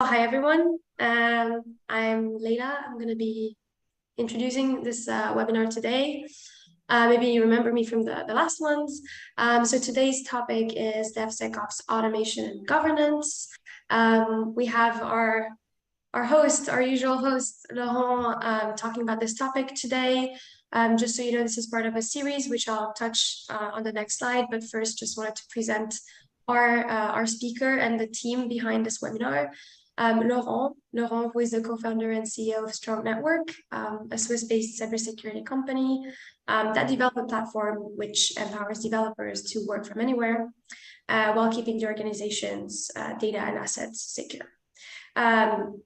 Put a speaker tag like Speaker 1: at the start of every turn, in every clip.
Speaker 1: Hi everyone, I'm Leila. I'm going to be introducing this webinar today. Maybe you remember me from the last ones. So today's topic is DevSecOps automation and governance. We have our host, our usual host, Laurent, talking about this topic today. Just so you know, this is part of a series, which I'll touch on the next slide. But first, just wanted to present our speaker and the team behind this webinar. Laurent, who is the co-founder and CEO of Strong Network, a Swiss-based cybersecurity company that developed a platform which empowers developers to work from anywhere while keeping the organization's data and assets secure.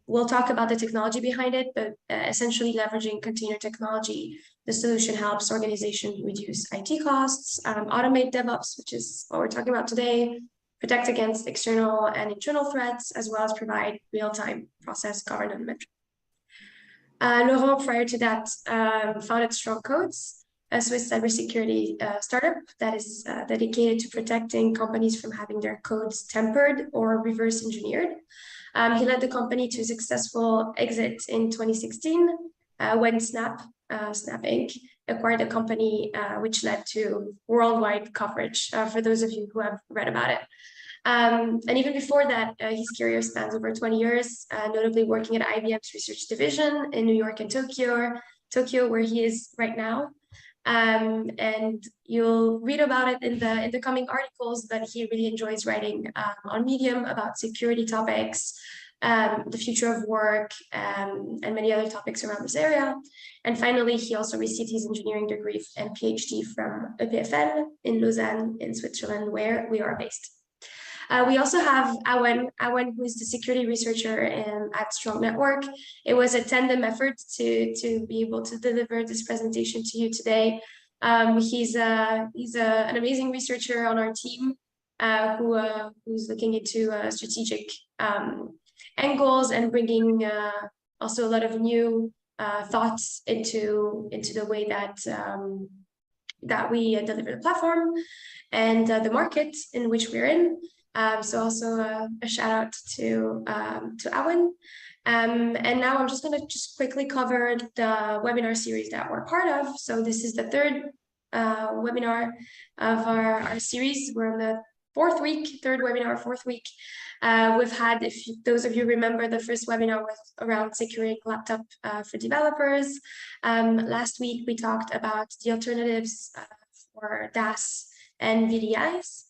Speaker 1: We'll talk about the technology behind it, but essentially leveraging container technology, the solution helps organizations reduce IT costs, automate DevOps, which is what we're talking about today, protect against external and internal threats, as well as provide real-time process governance metrics. Laurent, prior to that, founded Strong Codes, a Swiss cybersecurity startup that is dedicated to protecting companies from having their codes tempered or reverse engineered. He led the company to a successful exit in 2016 when Snap Inc. acquired the company, which led to worldwide coverage for those of you who have read about it. And even before that, his career spans over 20 years, notably working at IBM's research division in New York and Tokyo, where he is right now. And you'll read about it in the coming articles, but he really enjoys writing on Medium about security topics, the future of work, and many other topics around this area. And finally, he also received his engineering degree and PhD from EPFL in Lausanne in Switzerland, where we are based. We also have Awen, who is the security researcher at Strong Network. It was a tandem effort to be able to deliver this presentation to you today. He's an amazing researcher on our team who's looking into strategic angles and bringing also a lot of new thoughts into the way that we deliver the platform and the market in which we're in. So also a shout out to Awen. And now I'm just going to quickly cover the webinar series that we're part of. So this is the third webinar of our series. We're on the third webinar, fourth week. We've had, if those of you remember, the first webinar was around securing laptop for developers. Last week, we talked about the alternatives for DAS and VDIs.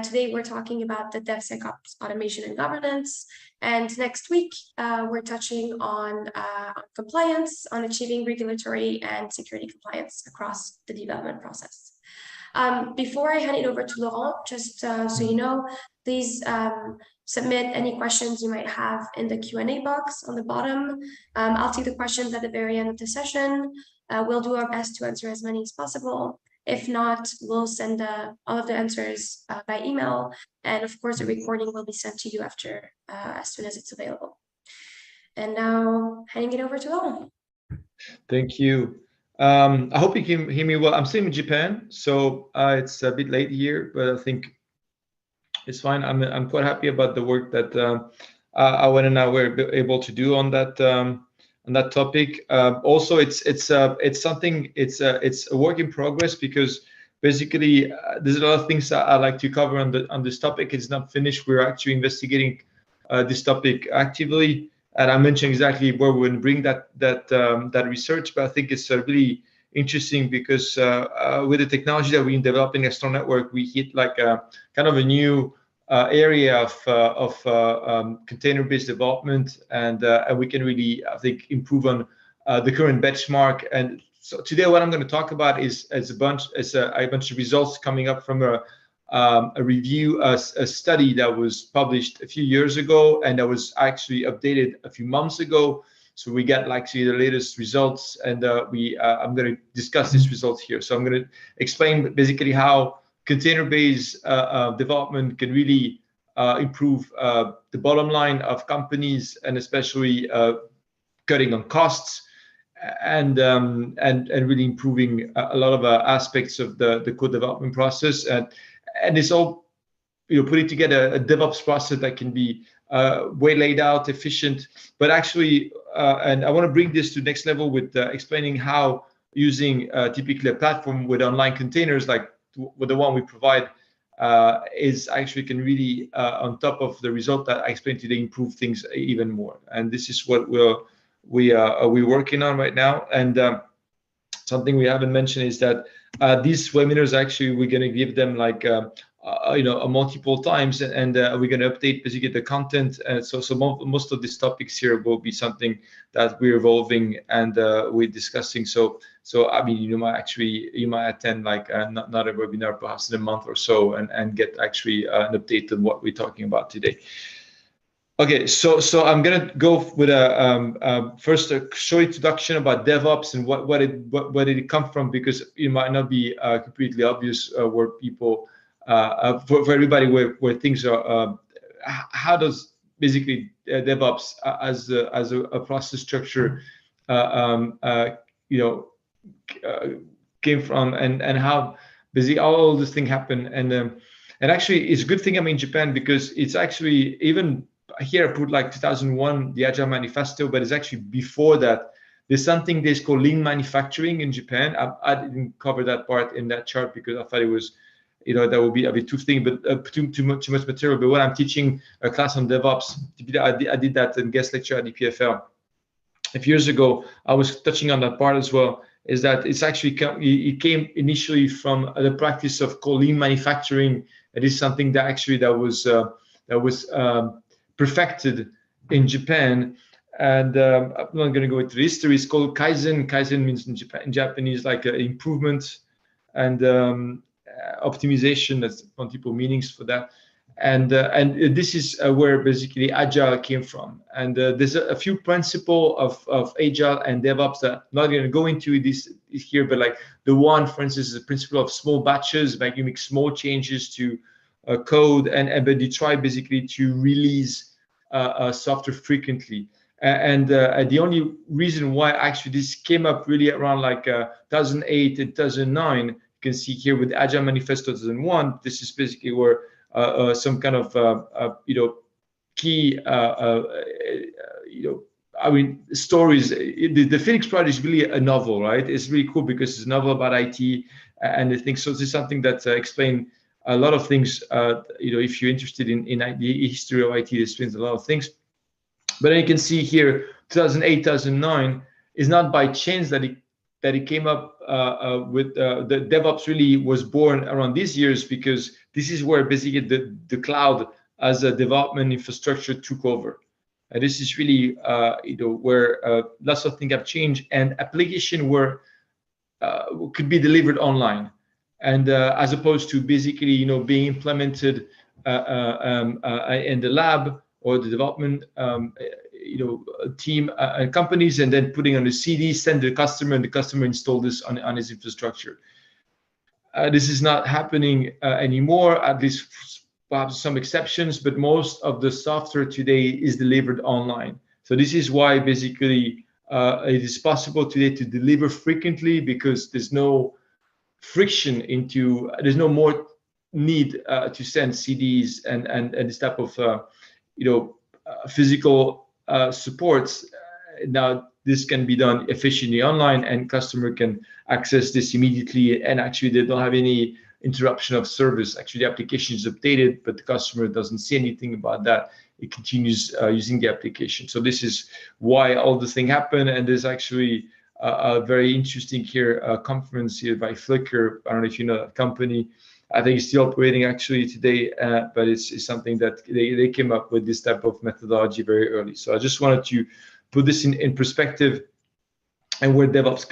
Speaker 1: Today, we're talking about the DevSecOps automation and governance. And next week, we're touching on compliance, on achieving regulatory and security compliance across the development process. Before I hand it over to Laurent, just so you know, please submit any questions you might have in the Q&A box on the bottom. I'll take the questions at the very end of the session. We'll do our best to answer as many as possible. If not, we'll send all of the answers by email. And of course, the recording will be sent to you after as soon as it's available. And now, handing it over to Laurent.
Speaker 2: Thank you. I hope you can hear me well. I'm still in Japan, so it's a bit late here, but I think it's fine. I'm quite happy about the work that Awen and I were able to do on that topic. Also, it's a work in progress because basically there's a lot of things that I like to cover on this topic. It's not finished. We're actually investigating this topic actively. And I mentioned exactly where we're going to bring that research, but I think it's really interesting because with the technology that we're developing at Strong Network, we hit like a kind of a new area of container-based development, and we can really, I think, improve on the current benchmark. And so today, what I'm going to talk about is a bunch of results coming up from a review, a study that was published a few years ago, and that was actually updated a few months ago. So we get actually the latest results, and I'm going to discuss these results here. So I'm going to explain basically how container-based development can really improve the bottom line of companies, and especially cutting on costs, and really improving a lot of aspects of the code development process. And it's all putting together a DevOps process that can be way laid out, efficient, but actually, and I want to bring this to next level with explaining how using typically a platform with online containers like with the one we provide is actually can really, on top of the result that I explained today, improve things even more. And this is what we're working on right now. And something we haven't mentioned is that these webinars actually we're going to give them like multiple times, and we're going to update basically the content. So most of these topics here will be something that we're evolving and we're discussing. So I mean, you might attend like not a webinar perhaps in a month or so, and get actually an update on what we're talking about today. Okay, so I'm gonna go with first a short introduction about DevOps and where did it come from, because it might not be completely obvious where people for everybody where things are. How does basically DevOps as a process structure came from, and how basically all this thing happened, and actually it's a good thing I'm in Japan, because it's actually even here I put like 2001, the Agile Manifesto, but it's actually before that. There's something that's called lean manufacturing in Japan. I didn't cover that part in that chart because I thought it was, that would be a bit too thing, but too much material. But when I'm teaching a class on DevOps, I did that in guest lecture at the PFL a few years ago. I was touching on that part as well. Is that it's actually it came initially from the practice of called lean manufacturing. It is something that actually that was perfected in Japan, and I'm not going to go into the history. It's called Kaizen. Kaizen means in Japanese like improvement and optimization. That's multiple meanings for that. And this is where basically Agile came from. And there's a few principles of Agile and DevOps that I'm not going to go into this here, but like the one, for instance, is the principle of small batches, like you make small changes to code, but you try basically to release software frequently. And the only reason why actually this came up really around like 2008 and 2009, you can see here with Agile Manifesto 2001, this is basically where some kind of key I mean stories. The Phoenix Project is really a novel, right? It's really cool because it's a novel about IT and the things. So this is something that explains a lot of things. If you're interested in the history of IT, it explains a lot of things. But then you can see here 2008, 2009 is not by chance that it came up with the DevOps really was born around these years, because this is where basically the cloud as a development infrastructure took over. And this is really where lots of things have changed, and application could be delivered online, and as opposed to basically being implemented in the lab or the development team and companies, and then putting on a CD, send the customer, and the customer install this on his infrastructure. This is not happening anymore, at least perhaps some exceptions, but most of the software today is delivered online. So this is why basically it is possible today to deliver frequently, because there's no friction there's no more need to send CDs and this type of physical supports. Now this can be done efficiently online, and customer can access this immediately, and actually they don't have any interruption of service. Actually the application is updated, but the customer doesn't see anything about that. It continues using the application. So this is why all this thing happened. And there's actually a very interesting conference here by Flickr. I don't know if you know that company. I think it's still operating actually today, but it's something that they came up with this type of methodology very early. So I just wanted to put this in perspective and where DevOps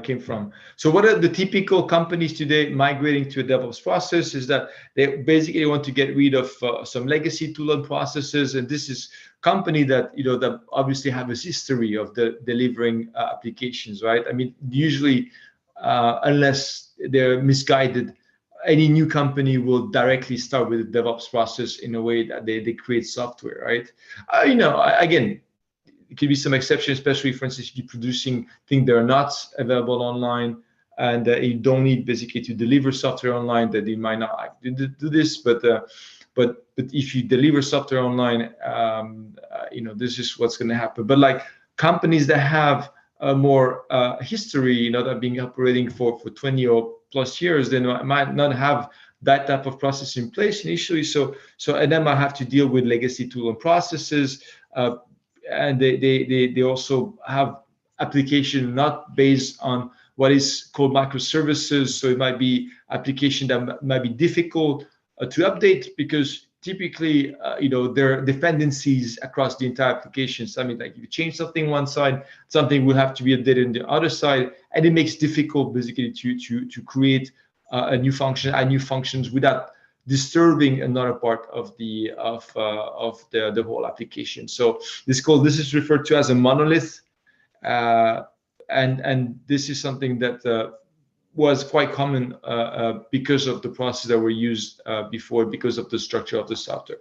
Speaker 2: came from. So what are the typical companies today migrating to a DevOps process? Is that they basically want to get rid of some legacy tool and processes, and this is company that that obviously have a history of delivering applications, right? I mean, usually unless they're misguided, any new company will directly start with a DevOps process in a way that they create software, right? Again, it could be some exceptions, especially, for instance, if you're producing things that are not available online, and you don't need basically to deliver software online, that you might not do this. But but if you deliver software online, this is what's going to happen. But like companies that have a more history, that have been operating for 20 or plus years, they might not have that type of process in place initially. So and then might have to deal with legacy tool and processes, and they also have application not based on what is called microservices. So it might be application that might be difficult to update, because typically, there are dependencies across the entire application. So I mean, like if you change something one side, something will have to be updated on the other side, and it makes it difficult basically to create a new function, add new functions without disturbing another part of the whole application. So this is referred to as a monolith, and this is something that was quite common because of the process that were used before, because of the structure of the software.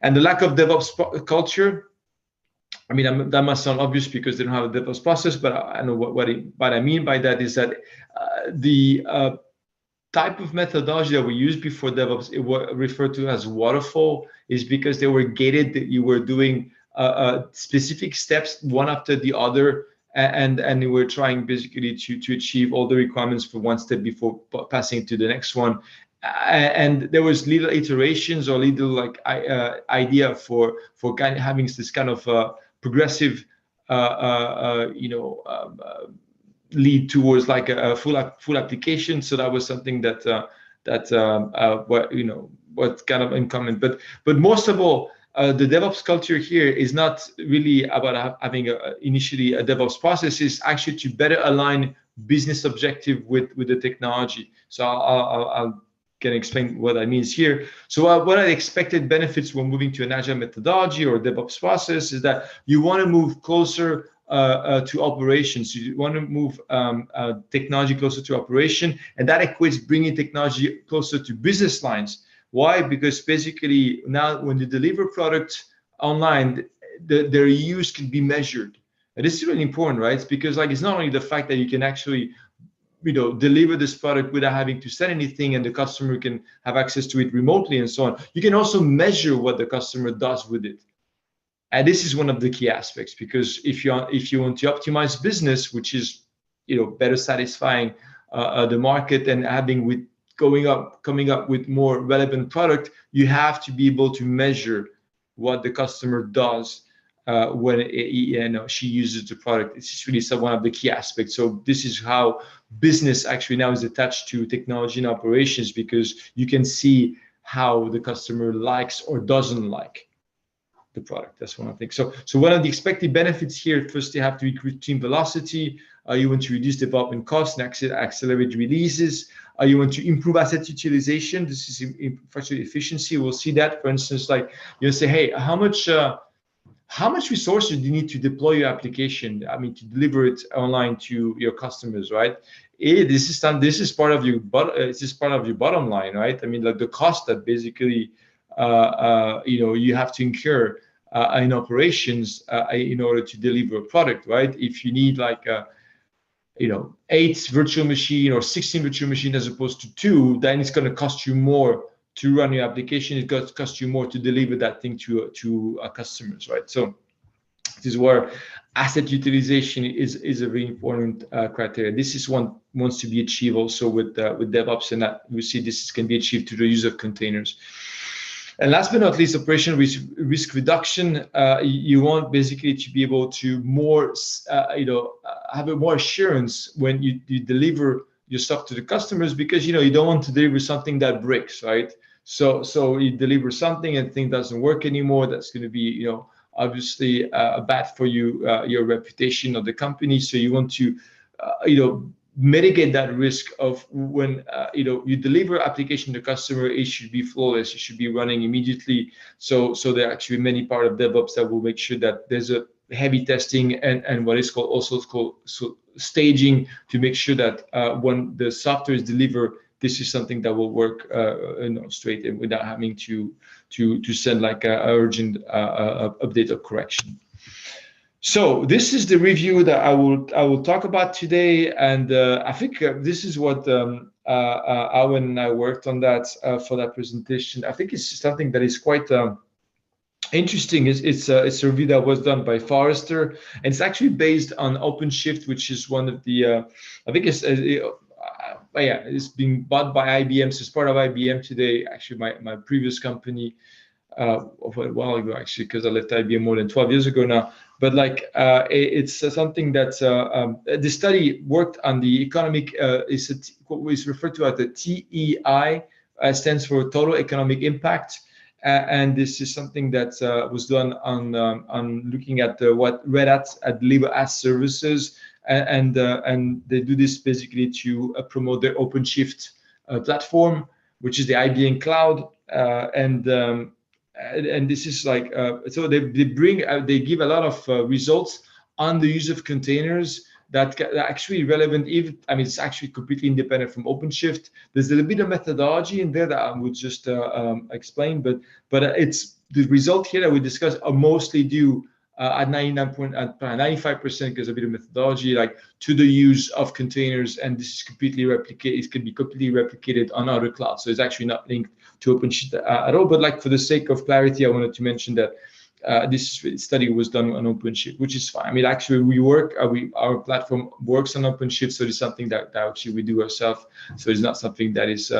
Speaker 2: And the lack of DevOps culture, I mean, that must sound obvious because they don't have a DevOps process, but I know what I mean by that is that the type of methodology that we used before DevOps, it was referred to as waterfall, is because they were gated, that you were doing specific steps one after the other, and you were trying basically to achieve all the requirements for one step before passing to the next one. And there was little iterations or little like idea for kind of having this kind of progressive lead towards like a full application. So that was something that what's kind of uncommon. But most of all, the DevOps culture here is not really about having initially a DevOps process. Is actually to better align business objective with the technology. So I'll can explain what that means here. So what are the expected benefits when moving to an agile methodology or DevOps process is that you want to move closer to operations. You want to move technology closer to operation, and that equates bringing technology closer to business lines. Why? Because basically now when you deliver products online, their use can be measured. And this is really important, right? It's because like it's not only the fact that you can actually deliver this product without having to send anything, and the customer can have access to it remotely and so on. You can also measure what the customer does with it. And this is one of the key aspects, because if you want to optimize business, which is better satisfying the market and coming up with more relevant product, you have to be able to measure what the customer does when she uses the product. It's really one of the key aspects. So this is how business actually now is attached to technology and operations, because you can see how the customer likes or doesn't like the product. That's one of the things. So one of the expected benefits here, first you have to increase team velocity. You want to reduce development costs and accelerate releases. You want to improve asset utilization. This is infrastructure efficiency. We'll see that, for instance, like you say, hey, how much resources do you need to deploy your application? I mean, to deliver it online to your customers, right? This is part of your bottom line, right? I mean, like the cost that basically you have to incur in operations in order to deliver a product, right? If you need like 8 virtual machine or 16 virtual machine as opposed to 2, then it's going to cost you more to run your application. It's going to cost you more to deliver that thing to customers, right? So this is where asset utilization is a very important criteria. This is one wants to be achieved also with DevOps, and that we see this can be achieved through the use of containers. And last but not least, operational risk reduction. You want basically to be able to have a more assurance when you deliver your stuff to the customers, because you don't want to deliver something that breaks, right? So you deliver something and thing doesn't work anymore. That's going to be obviously bad for you, your reputation of the company. So you want to mitigate that risk of when you deliver application to customer, it should be flawless, it should be running immediately. So there are actually many part of DevOps that will make sure that there's a heavy testing and what is called staging, to make sure that when the software is delivered, this is something that will work straight and without having to send like a urgent update or correction. So this is the review that I will talk about today, and I think this is what Owen and I worked on that for that presentation. I think it's something that is quite interesting. It's a review that was done by Forrester, and it's actually based on OpenShift, which is one of the I think yeah, it's being bought by IBM. So it's part of IBM today. Actually, my previous company a while ago, actually, because I left IBM more than 12 years ago now. But like it's something that the study worked on the economic what is referred to as the TEI, stands for total economic impact. And this is something that was done on looking at what Red Hat deliver as services, and they do this basically to promote their OpenShift platform, which is the IBM cloud, and this is like so they give a lot of results on the use of containers that are actually relevant. Even I mean, it's actually completely independent from OpenShift. There's a little bit of methodology in there that I would just explain, but it's the result here that we discuss are mostly due at 95% because a bit of methodology, like to the use of containers, and this is completely replicated. It can be completely replicated on other clouds, so it's actually not linked to OpenShift at all. But like for the sake of clarity, I wanted to mention that this study was done on OpenShift, which is fine. I mean, actually, our platform works on OpenShift, so it's something that actually we do ourselves. So it's not something that is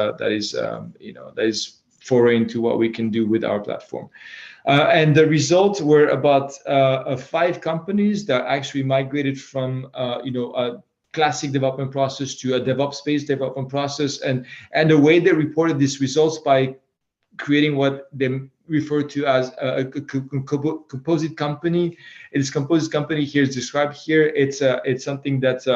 Speaker 2: foreign to what we can do with our platform. And the results were about 5 companies that actually migrated from a classic development process to a DevOps-based development process, and the way they reported these results by creating what they refer to as a composite company. This composite company here is described here. It's something that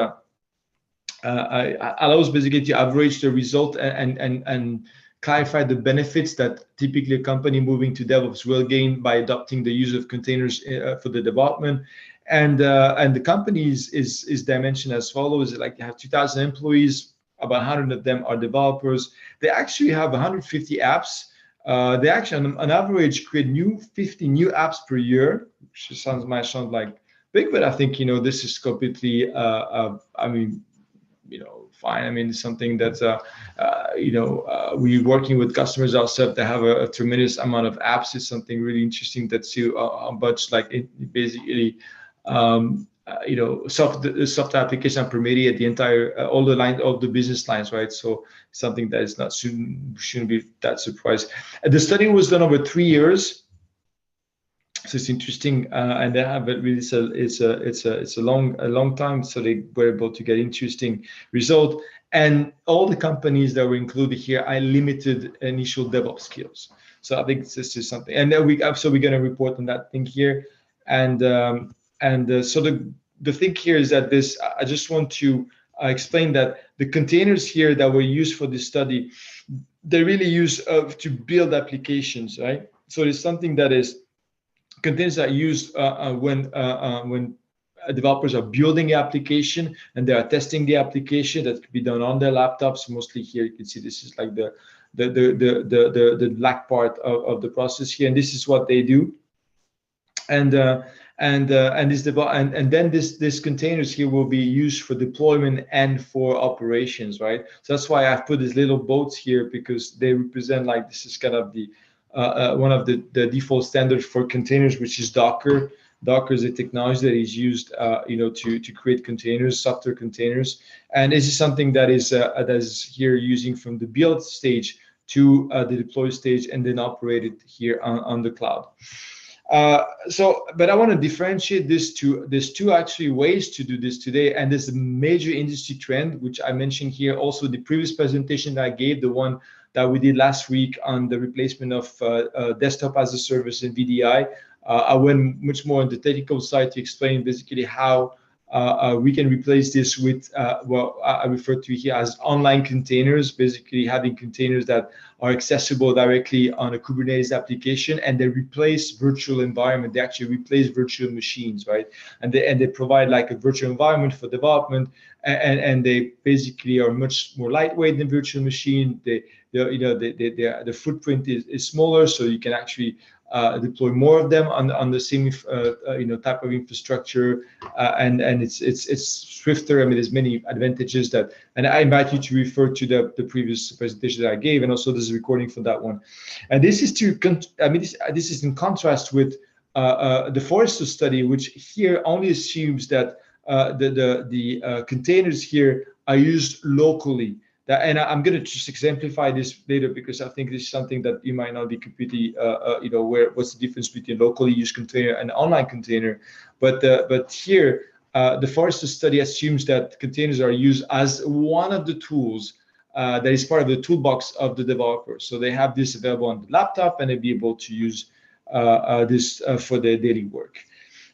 Speaker 2: allows basically to average the result and clarify the benefits that typically a company moving to DevOps will gain by adopting the use of containers for the development. And the company is dimensioned as follows: like they have 2,000 employees, about 100 of them are developers. They actually have 150 apps. They actually, on average, create 50 new apps per year, which might sound like big, but I think this is completely. Fine. I mean, it's something that we're working with customers ourselves that have a tremendous amount of apps. It's something really interesting that see how much like it basically software application permeate the entire all the business lines, right? So something that is not shouldn't be that surprised. The study was done over 3 years. So it's interesting, and they have it really. It's a long time, so they were able to get interesting result. And all the companies that were included here are limited initial DevOps skills. So I think this is something, and then we're going to report on that thing here. And so the thing here is that I just want to explain that the containers here that were used for this study, they really use to build applications, right? So it's something that is containers are used when developers are building the application and they are testing the application. That could be done on their laptops. Mostly here you can see this is like the black part of the process here, and this is what they do. And then this containers here will be used for deployment and for operations, right? So that's why I've put these little boats here, because they represent, like, this is kind of the one of the default standards for containers, which is Docker. Docker is a technology that is used, to create containers, software containers, and this is something that is here using from the build stage to the deploy stage, and then operated here on the cloud. But I want to differentiate this to there's 2 actually ways to do this today, and there's a major industry trend which I mentioned here. Also, the previous presentation that I gave, the one that we did last week on the replacement of desktop as a service in VDI, I went much more on the technical side to explain basically how we can replace this with what I refer to here as online containers, basically having containers that are accessible directly on a Kubernetes application, and they replace virtual environment. They actually replace virtual machines, right? And they provide like a virtual environment for development, and they basically are much more lightweight than virtual machine. The footprint is smaller, so you can actually deploy more of them on the same type of infrastructure, and it's swifter. I mean, there's many advantages that, and I invite you to refer to the previous presentation that I gave, and also there's a recording for that one. And this is this is in contrast with the Forrester study, which here only assumes that the containers here are used locally. And I'm going to just exemplify this later, because I think this is something that you might not be completely, what's the difference between locally used container and online container. But here, the Forrester study assumes that containers are used as one of the tools that is part of the toolbox of the developer. So they have this available on the laptop, and they'll be able to use this for their daily work.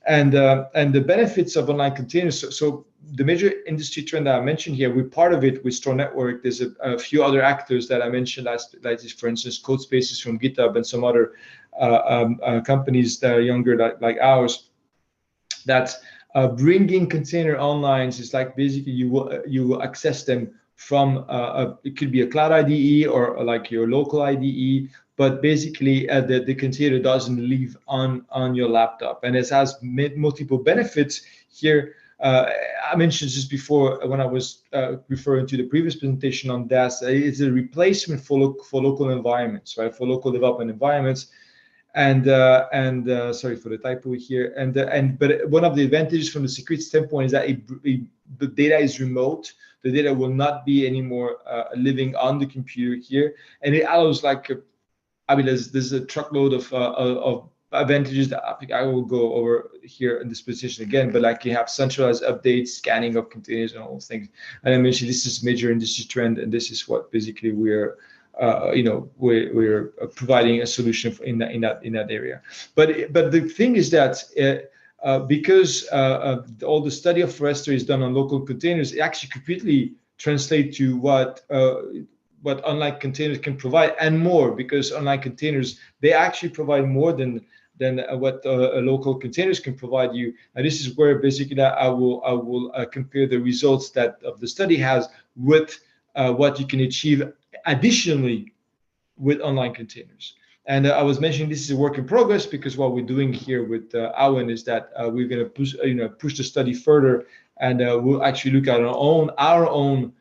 Speaker 2: And the benefits of online containers. So the major industry trend that I mentioned here, we're part of it with Store Network. There's a few other actors that I mentioned like this, for instance, Codespaces from GitHub and some other companies that are younger, like ours, that bringing container online is like basically you will access them from it could be a cloud IDE or like your local IDE, but basically the container doesn't live on your laptop, and it has multiple benefits here. I mentioned just before when I was referring to the previous presentation on DAS. It's a replacement for local environments, right? For local development environments. And sorry for the typo here. But one of the advantages from the security standpoint is that the data is remote. The data will not be anymore living on the computer here, and it allows there's a truckload of advantages that I think I will go over here in this position again. But like you have centralized updates, scanning of containers, and all those things. And I mentioned this is major industry trend, and this is what basically we're providing a solution in that area. But the thing is that because all the study of Forrester is done on local containers, it actually completely translates to what online containers can provide and more, because online containers, they actually provide more than what local containers can provide you. And this is where basically I will compare the results that of the study has with what you can achieve additionally with online containers. And I was mentioning this is a work in progress, because what we're doing here with Owen is that we're going to push the study further, and we'll actually look at our own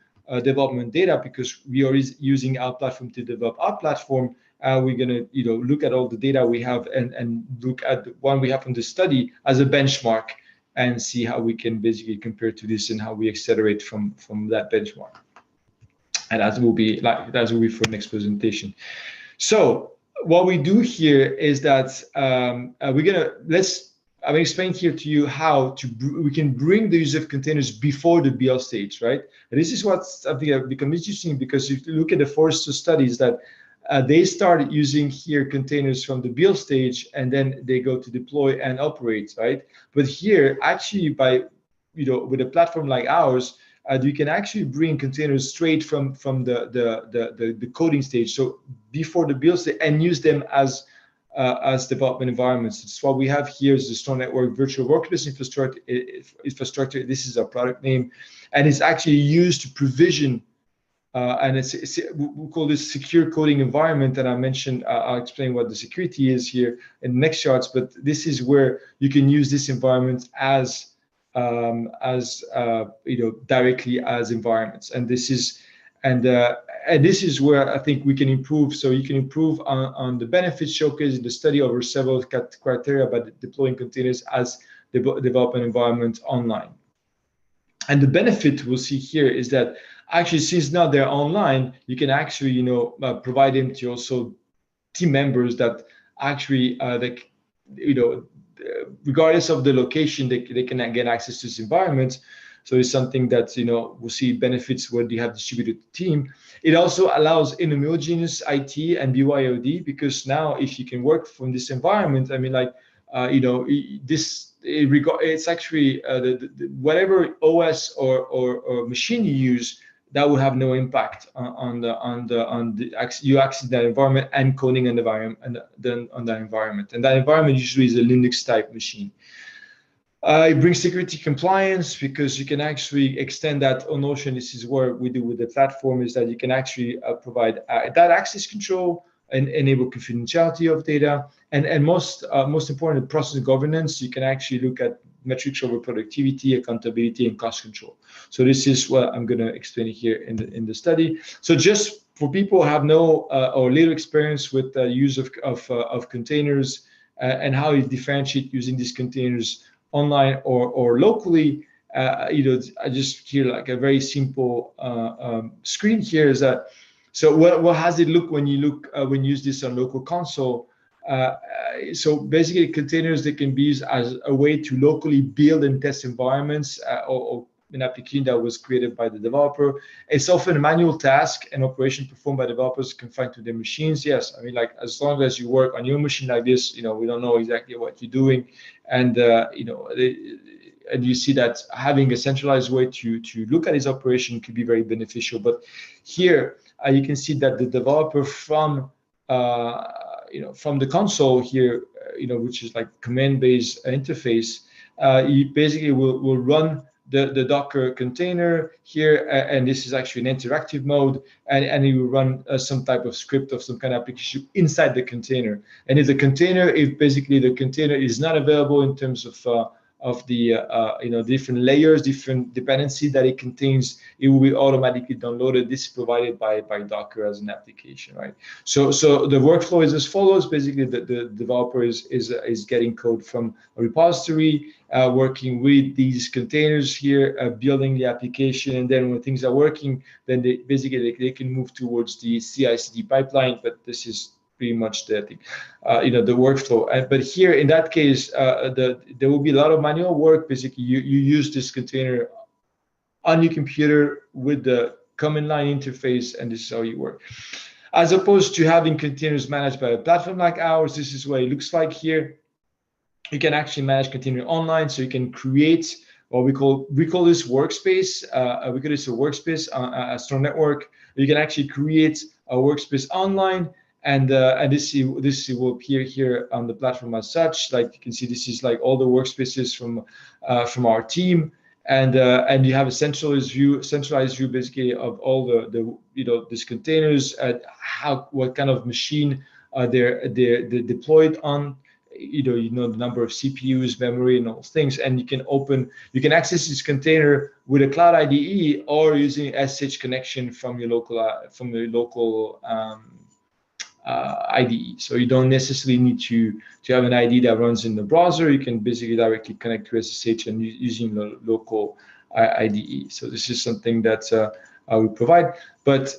Speaker 2: development data, because we are using our platform to develop our platform. We're going to look at all the data we have and look at the one we have from the study as a benchmark, and see how we can basically compare to this and how we accelerate from that benchmark. And that will be for the next presentation. So what we do here is that I'm explaining here to you how we can bring the use of containers before the build stage, right? And this is what I think have become interesting, because if you look at the Forrester studies, that they started using here containers from the build stage, and then they go to deploy and operate, right? But here, actually, with a platform like ours, you can actually bring containers straight from the coding stage, so before the build stage, and use them as development environments. It's what we have here is the Store Network virtual workspace infrastructure. This is our product name, and it's actually used to provision. And we call this secure coding environment. And I mentioned, I'll explain what the security is here in the next charts. But this is where you can use this environment as directly as environments. And this is where I think we can improve. So you can improve on the benefits showcased in the study over several criteria by deploying containers as development environment online. And the benefit we'll see here is that actually, since now they're online, you can actually provide them to also team members that actually regardless of the location, they can get access to this environment. So it's something that we'll see benefits when you have distributed team. It also allows inhomogeneous IT and BYOD, because now if you can work from this environment, I mean, it's actually whatever OS or machine you use, that will have no impact on you access that environment and coding on the environment on that environment. And that environment usually is a Linux type machine. It brings security compliance, because you can actually extend that notion. This is what we do with the platform, is that you can actually provide that access control and enable confidentiality of data, and most important, process governance. You can actually look at metrics over productivity, accountability, and cost control. So this is what I'm going to explain here in the study. So just for people who have no or little experience with the use of containers and how you differentiate using these containers online or locally, I just here like a very simple screen here is that. So what has it look when you use this on local console? So basically, containers, they can be used as a way to locally build and test environments or an application that was created by the developer. It's often a manual task and operation performed by developers confined to their machines. Yes, I mean, like as long as you work on your machine like this, we don't know exactly what you're doing, and and you see that having a centralized way to look at this operation could be very beneficial. But here you can see that the developer from the console here, which is like command-based interface, you basically will run the Docker container here, and this is actually an interactive mode, and you will run some type of script of some kind of application inside the container. And if basically the container is not available in terms of the different layers, different dependency that it contains, it will be automatically downloaded. This is provided by Docker as an application, right? So the workflow is as follows. Basically, the developer is getting code from a repository, working with these containers here, building the application, and then when things are working, then they can move towards the CI/CD pipeline. But this is pretty much the thing, the workflow. But here in that case, there will be a lot of manual work. Basically, you use this container on your computer with the command line interface, and this is how you work. As opposed to having containers managed by a platform like ours, this is what it looks like here. You can actually manage container online, so you can create what we call this workspace. We call this a workspace on a strong network. You can actually create a workspace online. And this will appear here on the platform as such. Like you can see, this is like all the workspaces from our team, and you have a centralized view basically of all these containers, what kind of machine they're deployed on. The number of CPUs, memory, and all those things. And you can access this container with a cloud IDE or using SSH connection from your local IDE. So you don't necessarily need to have an IDE that runs in the browser. You can basically directly connect to SSH and using the local IDE. So this is something that we provide. But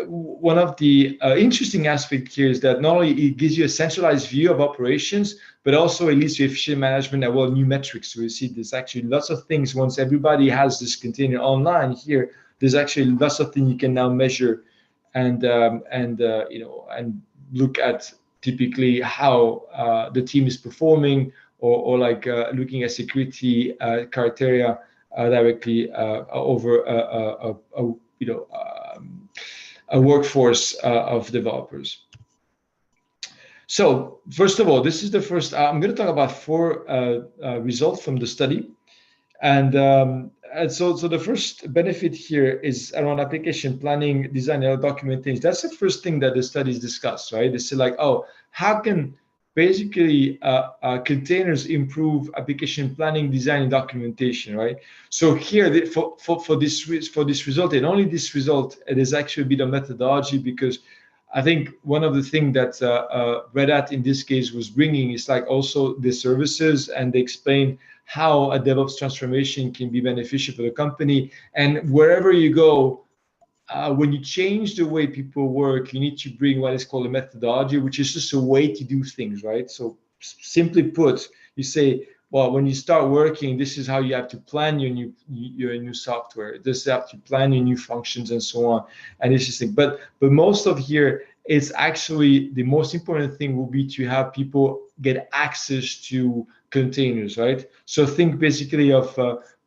Speaker 2: one of the interesting aspects here is that not only it gives you a centralized view of operations, but also it leads to efficient management and new metrics. So you see there's actually lots of things. Once everybody has this container online here, there's actually lots of things you can now measure and look at typically how the team is performing, or like looking at security criteria directly over a workforce of developers. So first of all, this is the first. I'm going to talk about 4 results from the study, and so the first benefit here is around application planning, design, and documentation. That's the first thing that the studies discuss, right? They say like, oh, how can basically containers improve application planning, design, and documentation, right? So here for this result, and only this result, it is actually a bit of methodology, because I think one of the things that Red Hat in this case was bringing is like also the services, and they explain how a DevOps transformation can be beneficial for the company. And wherever you go, when you change the way people work, you need to bring what is called a methodology, which is just a way to do things, right? So simply put, you say, well, when you start working, this is how you have to plan your new software. This is how to plan your new functions and so on. And it's just, but most of here, it's actually the most important thing will be to have people get access to containers, right? So think basically of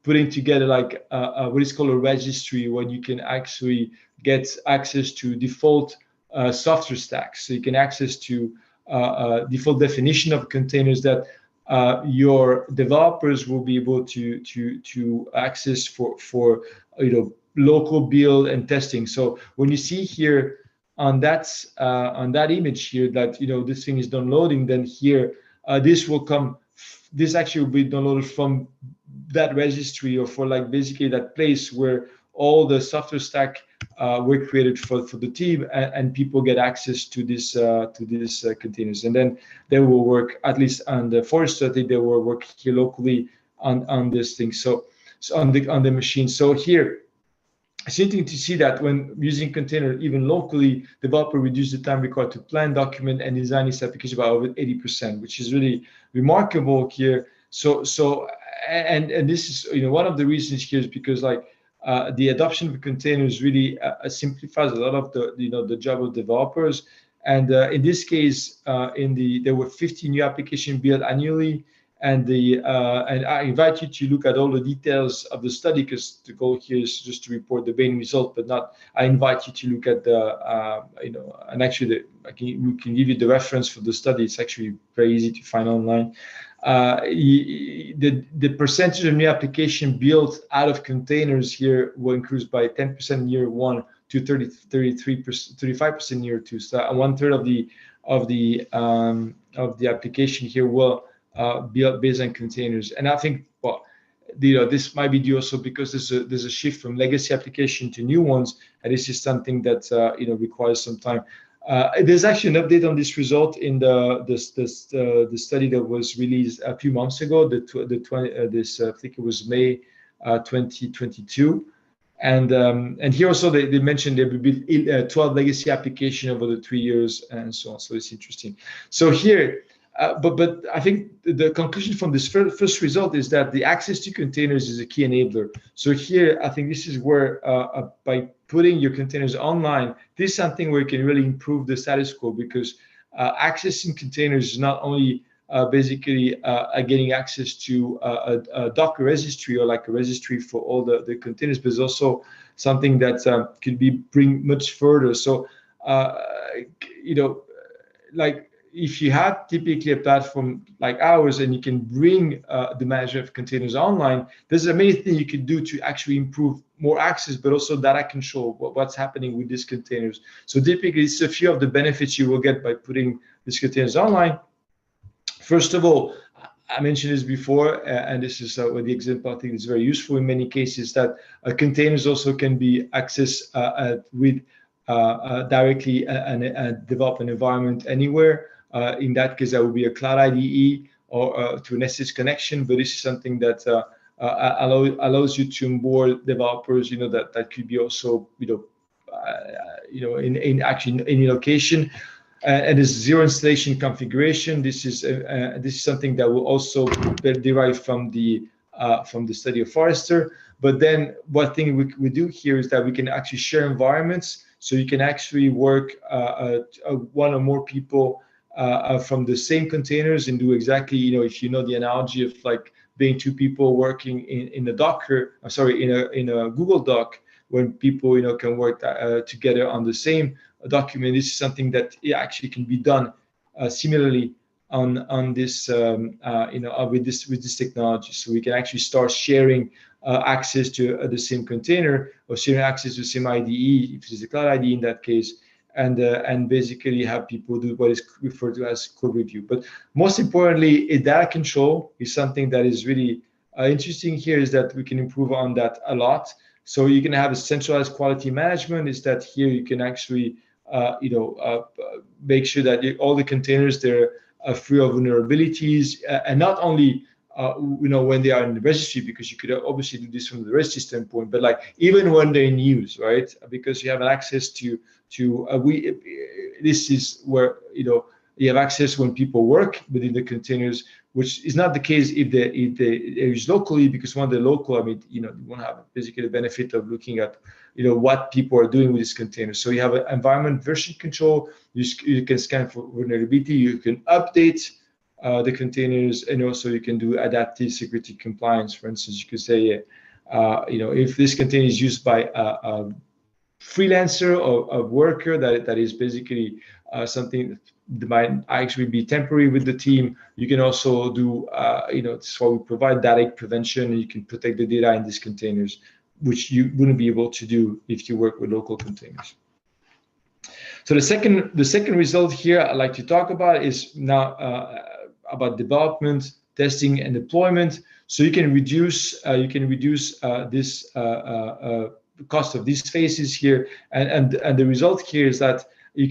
Speaker 2: putting together like what is called a registry, where you can actually get access to default software stacks. So you can access to default definition of containers that your developers will be able to access for local build and testing. So when you see here on that image here that this thing is downloading, then here this will come. This actually will be downloaded from that registry, or for like basically that place where all the software stack were created for the team, and people get access to these containers, and then they will work, at least on the Forrester, they will work here locally on this thing. So on the machine. So here, it's interesting to see that when using container, even locally, developer reduce the time required to plan, document, and design this application by over 80%, which is really remarkable here. So and this is one of the reasons here is because like the adoption of containers really simplifies a lot of the job of developers. And in this case, there were 50 new applications built annually. And I invite you to look at all the details of the study, because the goal here is just to report the main result, but not. I invite you to look at the and actually we can give you the reference for the study. It's actually very easy to find online. The percentage of new application built out of containers here will increase by 10% in year one to 35% in year two. So 1/3 of the application here will built based on containers. And I think, well, this might be due also because there's a shift from legacy application to new ones, and this is something that requires some time. There's actually an update on this result in the study that was released a few months ago. I think it was May 2022. And here also they mentioned there will be 12 legacy application over the 3 years and so on. So it's interesting. So here. But I think the conclusion from this first result is that the access to containers is a key enabler. So here, I think this is where by putting your containers online, this is something where you can really improve the status quo, because accessing containers is not only basically getting access to a Docker registry, or like a registry for all the containers, but it's also something that could be bring much further. So like, if you have typically a platform like ours, and you can bring the management of containers online, there's many things you can do to actually improve more access, but also data control, what's happening with these containers. So typically, it's a few of the benefits you will get by putting these containers online. First of all, I mentioned this before, and this is where the example I think is very useful in many cases, that containers also can be accessed with directly and develop an environment anywhere. In that case, that would be a cloud IDE or to an SSH connection, but this is something that allows you to onboard developers. That could be also in actually any location. And this zero installation configuration. This is something that will also derive from the study of Forrester. But then what thing we do here is that we can actually share environments, so you can actually work one or more people from the same containers and do exactly, if you know the analogy of like being two people working in a Docker, in a Google Doc, when people can work together on the same document. This is something that actually can be done similarly on this with this technology. So we can actually start sharing access to the same container, or sharing access to the same IDE, if it's a cloud IDE in that case, and basically have people do what is referred to as code review. But most importantly, data control is something that is really interesting here, is that we can improve on that a lot. So you can have a centralized quality management, is that here you can actually make sure that all the containers, they're free of vulnerabilities, and not only when they are in the registry, because you could obviously do this from the registry standpoint, but like even when they're in use, right? Because you have access to this is where you have access when people work within the containers, which is not the case if they use locally, because when they're local, you won't have basically the benefit of looking at what people are doing with these containers. So you have an environment version control. You can scan for vulnerability. You can update the containers, and also you can do adaptive security compliance. For instance, you could say, if this container is used by a freelancer or a worker that is basically something that might actually be temporary with the team, you can also do, so we provide data prevention, and you can protect the data in these containers, which you wouldn't be able to do if you work with local containers. So the second result here I'd like to talk about is now about development, testing, and deployment. So you can reduce this cost of these phases here, and the result here is that you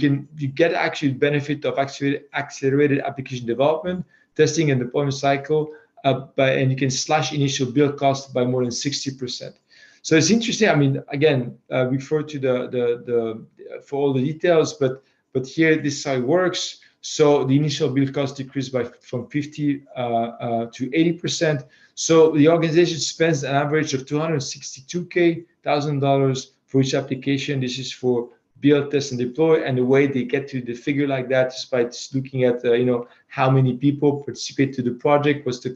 Speaker 2: get actually benefit of accelerated application development, testing, and deployment cycle, and you can slash initial build cost by more than 60%. So it's interesting. I mean, again, refer to the for all the details, but here this is how it works. So the initial build cost decreased from 50 to 80%. So the organization spends an average of $262,000 for each application. This is for build, test, and deploy. And the way they get to the figure like that is by looking at how many people participate to the project, what's the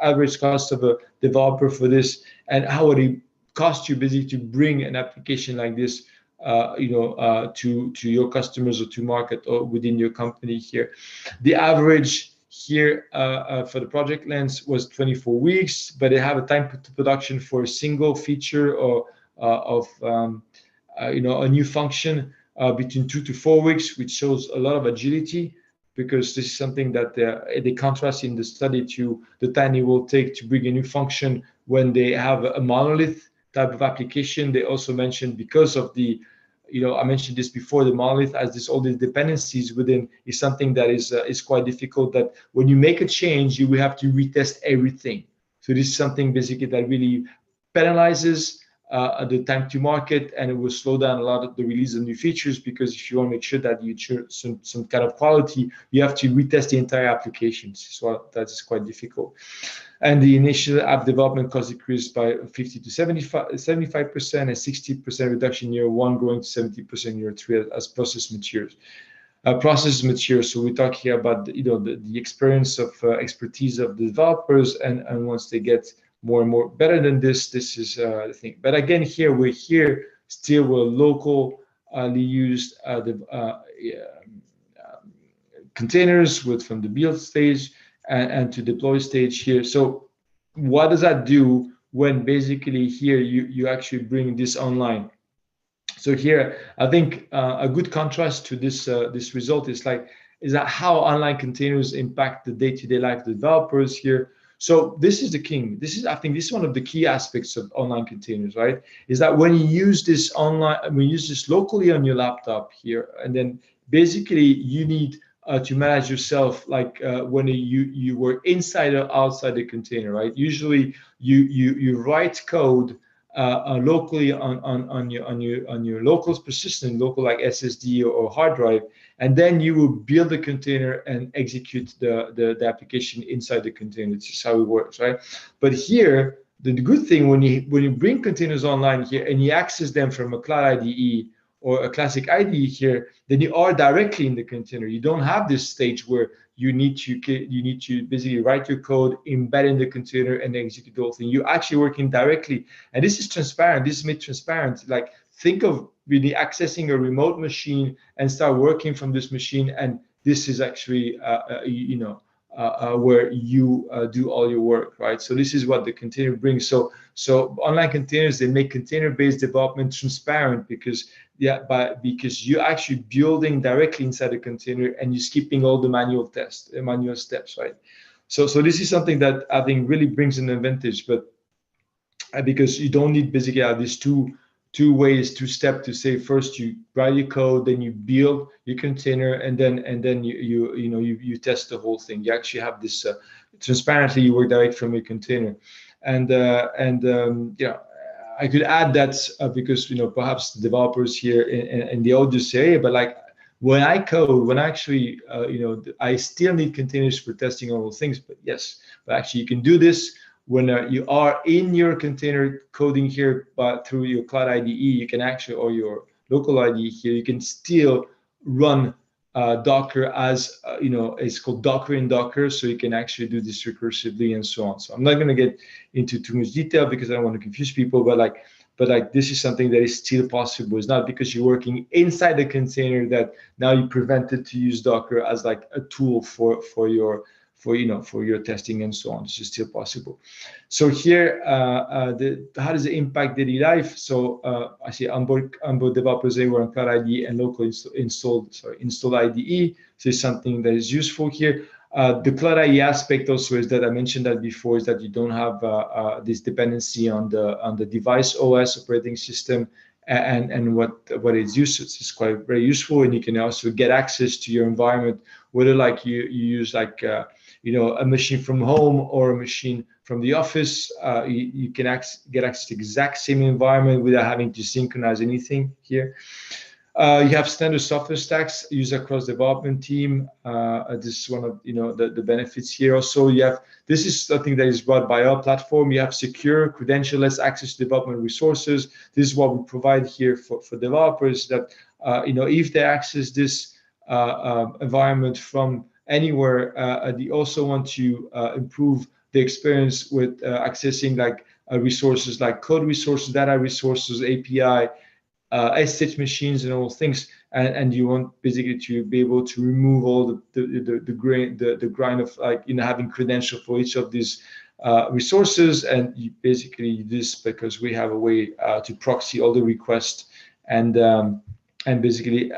Speaker 2: average cost of a developer for this, and how would it cost you basically to bring an application like this to your customers or to market or within your company here. The average here for the project length was 24 weeks, but they have a time to production for a single feature or of a new function between 2 to 4 weeks, which shows a lot of agility, because this is something that they contrast in the study to the time it will take to bring a new function when they have a monolith type of application. They also mentioned, because of the, I mentioned this before, the monolith has all these dependencies within is something that is quite difficult, that when you make a change, you will have to retest everything. So this is something basically that really penalizes the time to market, and it will slow down a lot of the release of new features, because if you want to make sure that you ensure some kind of quality, you have to retest the entire application. So that is quite difficult. And the initial app development cost decreased by 50 to 75%, and 60% reduction in year 1, growing to 70% in year 3 as process matures. So we talk here about the experience of expertise of the developers, and once they get more and more better than this is the thing. But again, we're still locally used containers from the build stage and to deploy stage here. So what does that do when basically here you actually bring this online? So here, I think a good contrast to this result is that how online containers impact the day-to-day life of the developers here. So this is the king. I think this is one of the key aspects of online containers, right? Is that when you use this locally on your laptop here, and then basically you need to manage yourself when you were inside or outside the container, right? Usually you write code locally on your local persistent, local like SSD or hard drive, and then you will build the container and execute the application inside the container. This is how it works, right? But here, the good thing when you bring containers online here and you access them from a cloud IDE or a classic IDE here, then you are directly in the container. You don't have this stage where you need to basically write your code, embed in the container, and execute the whole thing. You're actually working directly, and this is transparent. This is made transparent. Like, think of really accessing a remote machine and start working from this machine, and this is actually where you do all your work, right? So this is what the container brings. So online containers, they make container-based development transparent, because you're actually building directly inside the container and you're skipping all the manual steps, right? So this is something that I think really brings an advantage, but because you don't need basically these two steps to say, first you write your code, then you build your container, and then you test the whole thing. You actually have this transparently, you work direct from your container, and I could add that because perhaps the developers here in the audience say, but like when I code, when actually I still need containers for testing all those things. But actually you can do this when you are in your container coding here, but through your cloud IDE, you can actually, or your local IDE here, you can still run Docker as it's called Docker in Docker, so you can actually do this recursively and so on. So I'm not going to get into too much detail because I don't want to confuse people, but this is something that is still possible. It's not because you're working inside the container that now you prevented to use Docker as like a tool for your for for your testing and so on. This is still possible. So here, how does it impact daily life? So I see onboard developers, they were on Cloud IDE and local installed IDE. So it's something that is useful here. The Cloud IDE aspect also is that I mentioned that before, is that you don't have this dependency on the device OS operating system and what it's used. It's quite very useful, and you can also get access to your environment, whether like you use like a machine from home or a machine from the office. You can get access to the exact same environment without having to synchronize anything here. You have standard software stacks used across the development team. This is one of the benefits here. Also, this is something that is brought by our platform. You have secure, credential-less access to development resources. This is what we provide here for developers. That if they access this environment from anywhere, they also want to improve the experience with accessing like resources like code resources, data resources, API. SH machines and all things, and you want basically to be able to remove all the grind of like having credential for each of these resources, and you basically this because we have a way to proxy all the requests and basically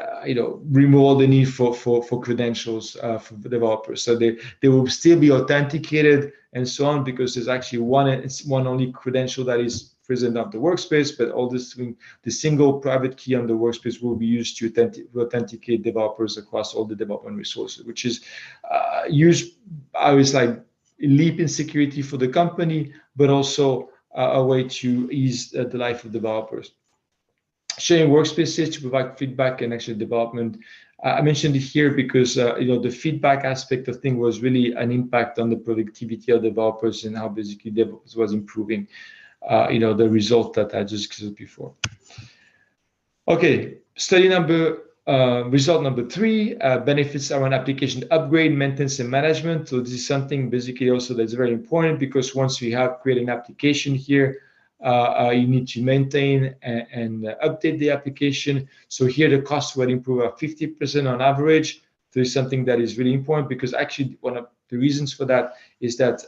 Speaker 2: remove all the need for credentials for the developers. So they will still be authenticated and so on, because there's actually one only credential that is present on the workspace, but all this, the single private key on the workspace will be used to authenticate developers across all the development resources, which is used, I was like, a leap in security for the company, but also a way to ease the life of developers. Sharing workspaces to provide feedback and actual development. I mentioned it here because the feedback aspect of things was really an impact on the productivity of developers and how basically DevOps was improving the result that I just said before. Okay, result number 3, benefits around application upgrade, maintenance, and management. So this is something basically also that's very important, because once you have created an application here, you need to maintain and update the application. So here the cost will improve by 50% on average. So it's something that is really important, because actually one of the reasons for that is that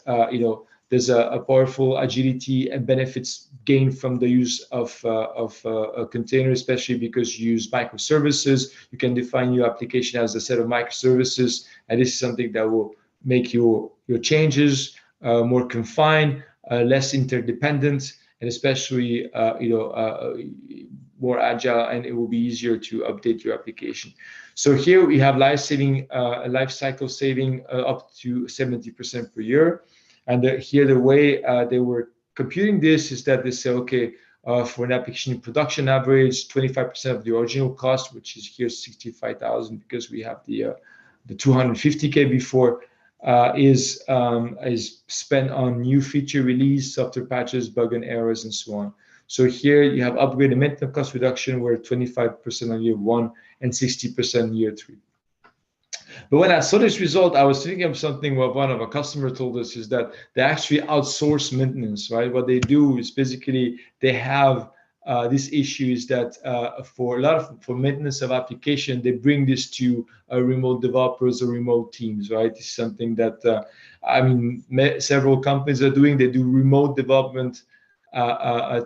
Speaker 2: there's a powerful agility and benefits gained from the use of a container, especially because you use microservices. You can define your application as a set of microservices, and this is something that will make your changes more confined, less interdependent, and especially more agile, and it will be easier to update your application. So here we have life cycle saving up to 70% per year. And here the way they were computing this is that they say, okay, for an application in production average, 25% of the original cost, which is here 65,000, because we have the 250K before, is spent on new feature release, software patches, bug and errors, and so on. So here you have upgrade and maintenance cost reduction, where 25% on year 1 and 60% year 3. But when I saw this result, I was thinking of something what one of our customers told us, is that they actually outsource maintenance, right? What they do is basically they have this issue is that for maintenance of application, they bring this to remote developers or remote teams, right? It's something that several companies are doing. They do remote development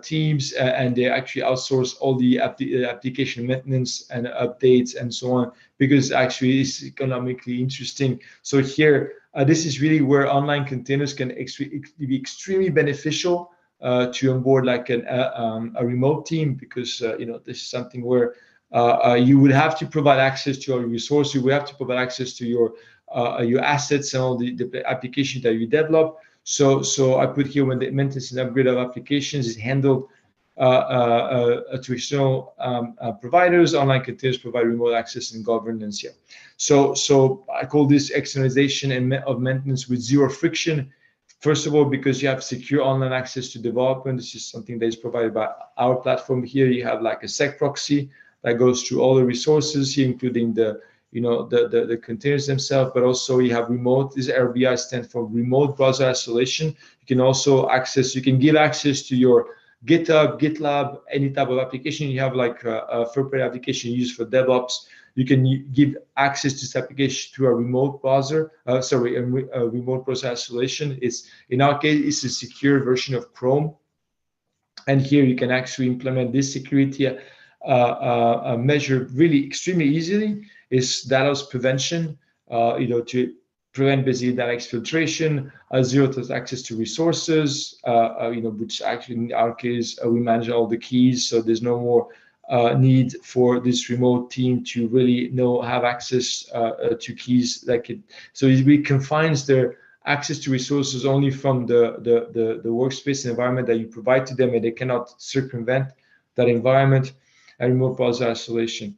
Speaker 2: teams, and they actually outsource all the application maintenance and updates and so on, because actually it's economically interesting. So here, this is really where online containers can be extremely beneficial to onboard like a remote team, because this is something where you would have to provide access to all your resources. You would have to provide access to your assets and all the applications that you develop. So I put here, when the maintenance and upgrade of applications is handled to external providers, online containers provide remote access and governance. Yeah. So I call this externalization of maintenance with zero friction. First of all, because you have secure online access to development. This is something that is provided by our platform. Here you have like a sec proxy that goes through all the resources here, including the containers themselves, but also you have remote. This RBI stands for remote browser isolation. You can also give access to your GitHub, GitLab, any type of application. You have like a third-party application used for DevOps. you can give access to this application through a remote browser. A remote browser isolation. It's in our case, it's a secure version of Chrome, and here you can actually implement this security measure really extremely easily. Is data loss prevention, to prevent basically data exfiltration, zero trust access to resources, which actually in our case we manage all the keys, so there's no more need for this remote team to really have access to keys so it really confines their access to resources only from the workspace environment that you provide to them, and they cannot circumvent that environment. And remote browser isolation.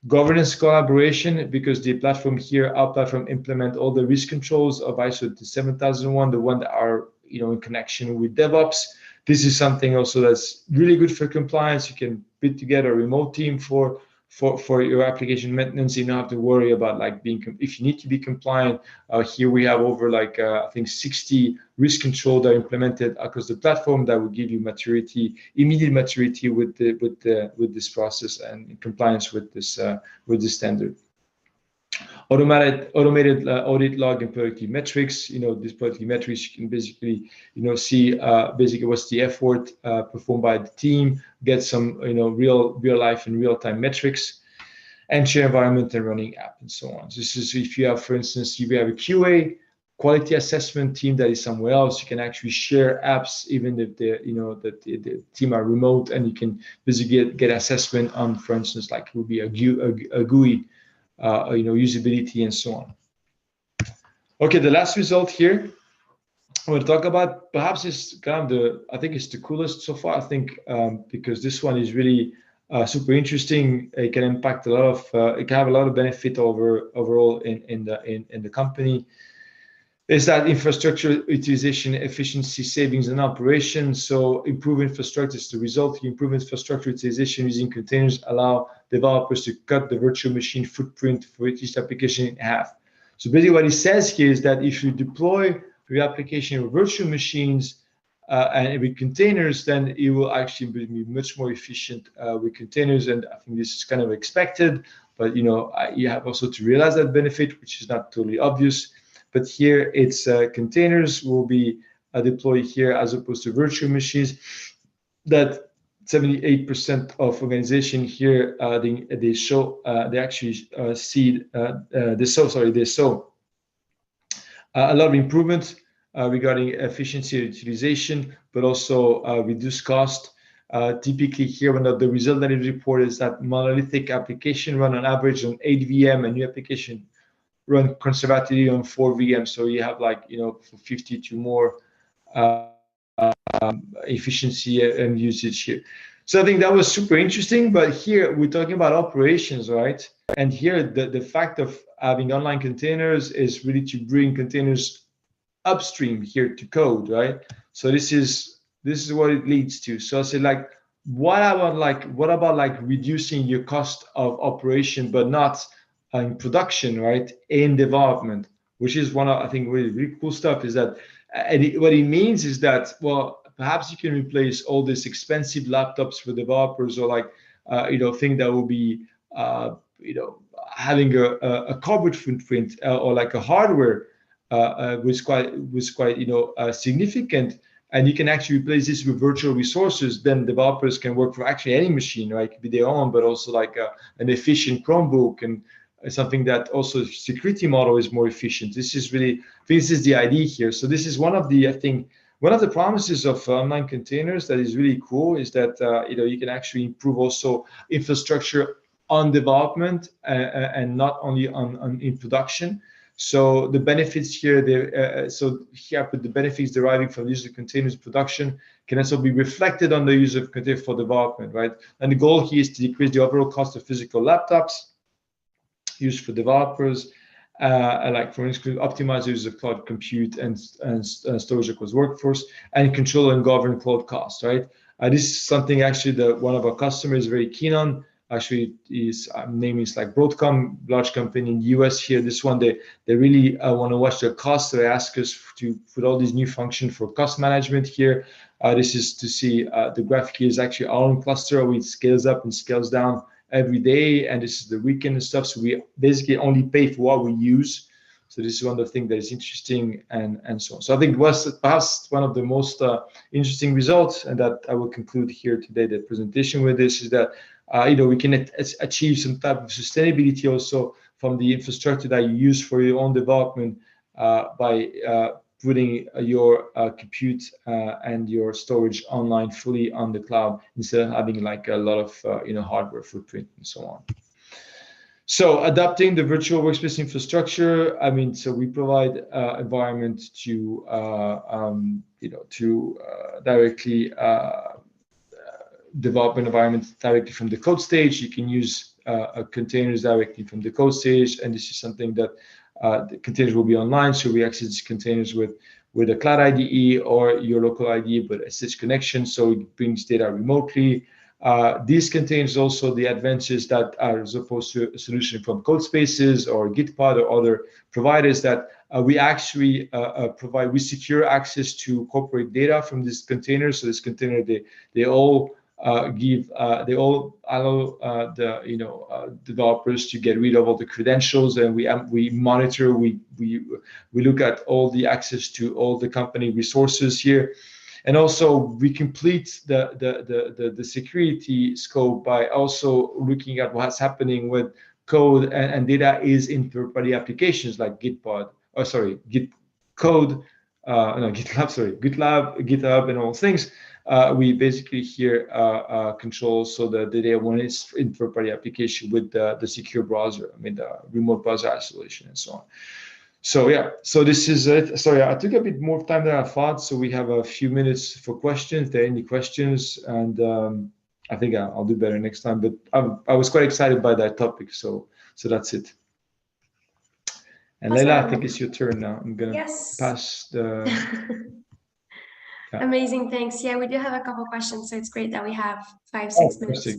Speaker 2: Governance collaboration, because the platform here, our platform, implement all the risk controls of ISO 27001, the one that are in connection with DevOps. This is something also that's really good for compliance. You can put together a remote team for your application maintenance. You don't have to worry about if you need to be compliant. Here we have over I think 60 risk control that are implemented across the platform that will give you immediate maturity with this process and in compliance with this standard. Automated audit log and productivity metrics. These productivity metrics, you can basically see basically what's the effort performed by the team, get some real life and real time metrics, and share environment and running app and so on. So this is if you have, for instance, if you have a QA quality assessment team that is somewhere else, you can actually share apps even if the team are remote, and you can basically get assessment on, for instance, like it would be a GUI. Usability and so on. Okay, the last result here I want to talk about perhaps is kind of I think it's the coolest so far. I think because this one is really super interesting. It can impact a lot of. It can have a lot of benefit overall in the company. Is that infrastructure utilization, efficiency, savings, and operations. So improve infrastructure is the result. Improve infrastructure utilization using containers allow developers to cut the virtual machine footprint for each application in half. So basically what it says here is that if you deploy your application with virtual machines and with containers, then it will actually be much more efficient with containers. And I think this is kind of expected, but you have also to realize that benefit, which is not totally obvious. But here it's containers will be deployed here as opposed to virtual machines. That 78% of organization here they show they actually they saw a lot of improvement regarding efficiency utilization, but also reduce cost. Typically here, one of the results that is reported is that monolithic application run on average on 8 VM, and new application run conservatively on 4 VMs. So you have 50 to more efficiency and usage here. So I think that was super interesting. But here we're talking about operations, right? And here the fact of having online containers is really to bring containers upstream here to code, right? So this is what it leads to. So I said what about reducing your cost of operation, but not in production, right? In development, which is one of, I think, really cool stuff. Is that what it means is that, well, perhaps you can replace all these expensive laptops for developers, or thing that will be having a carbon footprint or a hardware was quite significant. And you can actually replace this with virtual resources. Then developers can work for actually any machine, right? It could be their own, but also an efficient Chromebook, and something that also security model is more efficient. This is the idea here. So this is one of the promises of online containers that is really cool, is that you can actually improve also infrastructure on development and not only in production. So the benefits here, the benefits deriving from the use of containers production can also be reflected on the use of containers for development, right? And the goal here is to decrease the overall cost of physical laptops used for developers, for instance, optimize the use of cloud compute and storage across workforce, and control and govern cloud costs, right? This is something actually that one of our customers is very keen on. Actually, his name is Broadcom, large company in the US here. This one, they really want to watch their costs. So they ask us to put all these new functions for cost management here. This is to see the graphic here is actually our own cluster, which scales up and scales down every day, and this is the weekend and stuff. So we basically only pay for what we use. So this is one of the things that is interesting, and so on. So I think it was perhaps one of the most interesting results, and that I will conclude here today the presentation with this, is that we can achieve some type of sustainability also from the infrastructure that you use for your own development by putting your compute and your storage online fully on the cloud, instead of having like a lot of hardware footprint and so on. So adapting the virtual workspace infrastructure, I mean, so we provide environment to directly develop an environment directly from the code stage. You can use containers directly from the code stage, and this is something that the containers will be online. So we access containers with a cloud IDE or your local IDE, but a SSH connection, so it brings data remotely. These containers also the advantages that are, as opposed to a solution from Codespaces or Gitpod or other providers, that we actually provide, we secure access to corporate data from this container. So this container, they all they all allow the developers to get rid of all the credentials, and we monitor, we look at all the access to all the company resources here. And also we complete the security scope by also looking at what's happening with code and data is in third-party applications like GitLab, GitHub, and all things. We basically here control so the data when it's in third-party application with the secure browser, I mean the remote browser isolation and so on. So yeah, so this is it. Sorry, I took a bit more time than I thought. So we have a few minutes for questions. If there are any questions, and I think I'll do better next time. But I was quite excited by that topic. So that's it. And
Speaker 1: Awesome.
Speaker 2: Leila, I think it's your turn now. I'm gonna pass the.
Speaker 1: Yeah. Amazing, thanks. Yeah, we do have a couple questions, so it's great that we have 5-6 minutes.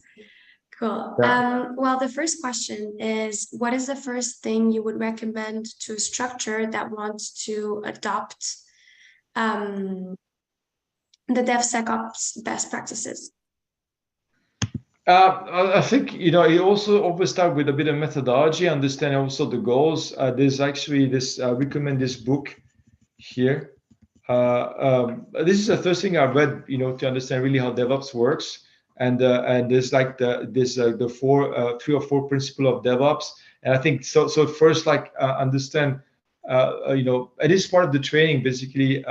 Speaker 1: Cool.
Speaker 2: Yeah.
Speaker 1: Well, the first question is, what is the first thing you would recommend to a structure that wants to adopt the DevSecOps best practices?
Speaker 2: I think, it also always start with a bit of methodology, understand also the goals. There's actually this, I recommend this book here. This is the first thing I've read, to understand really how DevOps works. And there's like the three or four principle of DevOps, and I think so first, like understand, it is part of the training basically.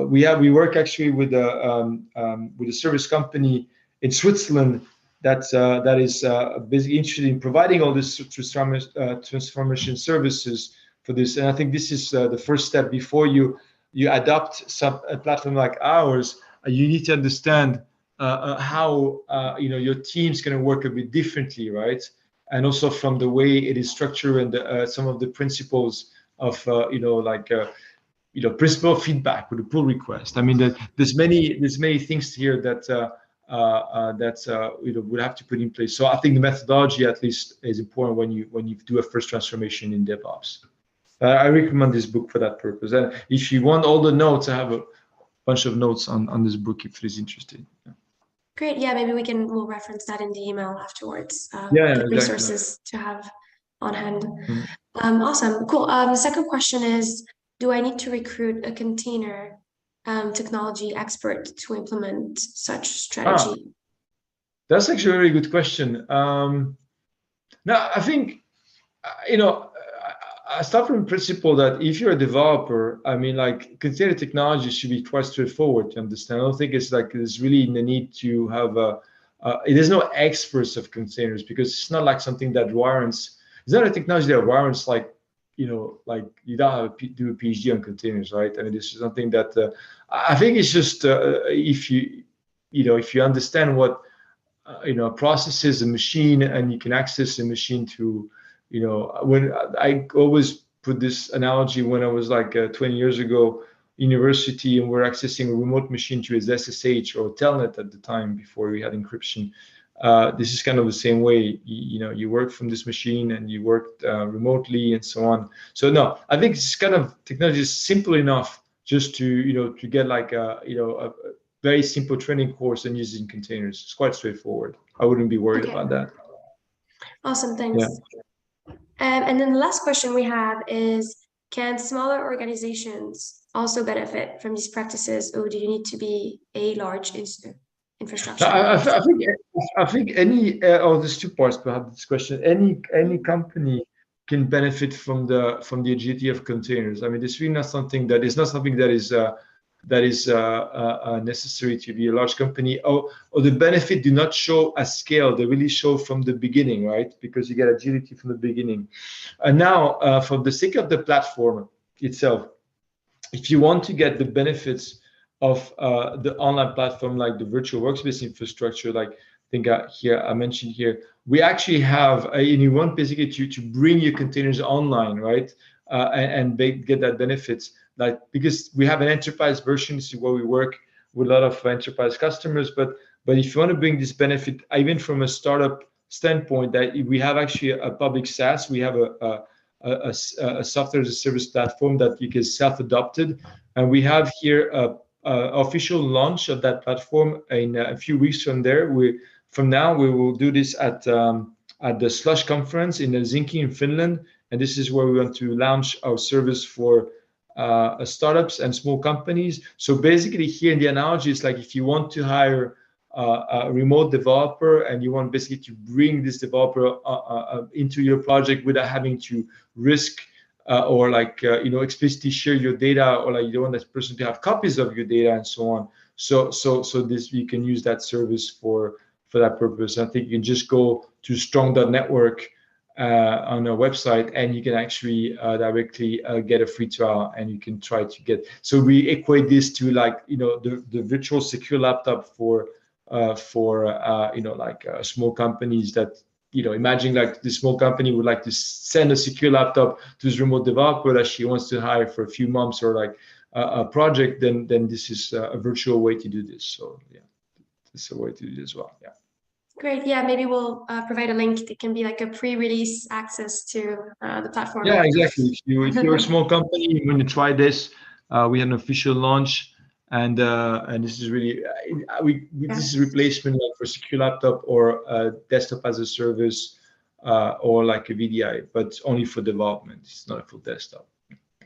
Speaker 2: We work actually with a service company in Switzerland that is basically interested in providing all this transformation services for this, and I think this is the first step before you adopt a platform like ours. You need to understand how your team's going to work a bit differently, right? And also from the way it is structured and some of the principles of principle of feedback with a pull request. I mean, there's many things here that would have to put in place. So I think the methodology at least is important when you do a first transformation in DevOps. I recommend this book for that purpose. And if you want all the notes, I have a bunch of notes on this book if it is interested. Yeah.
Speaker 1: Great. Yeah, maybe we'll reference that in the email afterwards.
Speaker 2: Exactly.
Speaker 1: Resources to have on hand. Mm-hmm. Awesome. Cool. The second question is, do I need to recruit a container technology expert to implement such strategy?
Speaker 2: That's actually a very good question. Now, I think, I start from the principle that if you're a developer, I mean, like container technology should be quite straightforward to understand. I don't think it's like there's really the need to have there's no experts of containers, because it's not like something that warrants. It's not a technology that warrants like you don't have to do a PhD on containers, right? I mean, this is something that I think it's just if you understand what a process is, a machine, and you can access a machine to. When I always put this analogy, when I was like 20 years ago, university, and we're accessing a remote machine to its SSH or Telnet at the time before we had encryption. This is kind of the same way. You work from this machine and you work remotely and so on. So no, I think it's kind of technology is simple enough just to to get like a very simple training course and using containers. It's quite straightforward. I wouldn't be worried about that.
Speaker 1: Awesome,
Speaker 2: Yeah.
Speaker 1: thanks. And then the last question we have is, can smaller organizations also benefit from these practices, or do you need to be a large infrastructure?
Speaker 2: I think any there's two parts behind this question. Any company can benefit from the agility of containers. I mean, it's really not something that is necessary to be a large company, or the benefit do not show at scale. They really show from the beginning, right? Because you get agility from the beginning. And now, for the sake of the platform itself, if you want to get the benefits of the online platform, like the virtual workspace infrastructure, like I mentioned here, we actually have, and you want basically to bring your containers online, right? And get that benefits, like, because we have an enterprise version. This is where we work with a lot of enterprise customers. But if you want to bring this benefit, even from a startup standpoint, that we have actually a public SaaS, we have a software as a service platform that you can self-adopted, and we have here a official launch of that platform in a few weeks from there. From now we will do this at the Slush conference in Helsinki in Finland, and this is where we want to launch our service for startups and small companies. So basically here, in the analogy, is like if you want to hire a remote developer and you want basically to bring this developer into your project without having to risk or explicitly share your data, or like you don't want that person to have copies of your data and so on. So this, you can use that service for that purpose. I think you can just go to strong.network on our website, and you can actually directly get a free trial, and you can try to get. So we equate this to the virtual secure laptop for small companies that, imagine like this small company would like to send a secure laptop to this remote developer that she wants to hire for a few months, or like a project, then this is a virtual way to do this. So yeah, it's a way to do this as well. Yeah.
Speaker 1: Great. Yeah, maybe we'll provide a link. It can be like a pre-release access to the platform.
Speaker 2: Yeah, exactly. If you're a small company, you want to try this, we had an official launch, and this is really this is replacement like for secure laptop or desktop as a service, or like a VDI, but only for development. It's not a full desktop.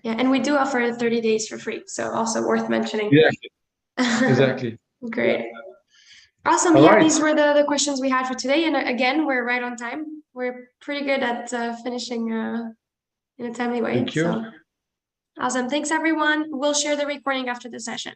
Speaker 1: Yeah, and we do offer 30 days for free, so also worth mentioning.
Speaker 2: Yeah, exactly.
Speaker 1: Great. Awesome. Yeah, these were the questions we had for today. And again, we're right on time. We're pretty good at finishing in a timely way.
Speaker 2: Thank you.
Speaker 1: So awesome. Thanks, everyone. We'll share the recording after the session.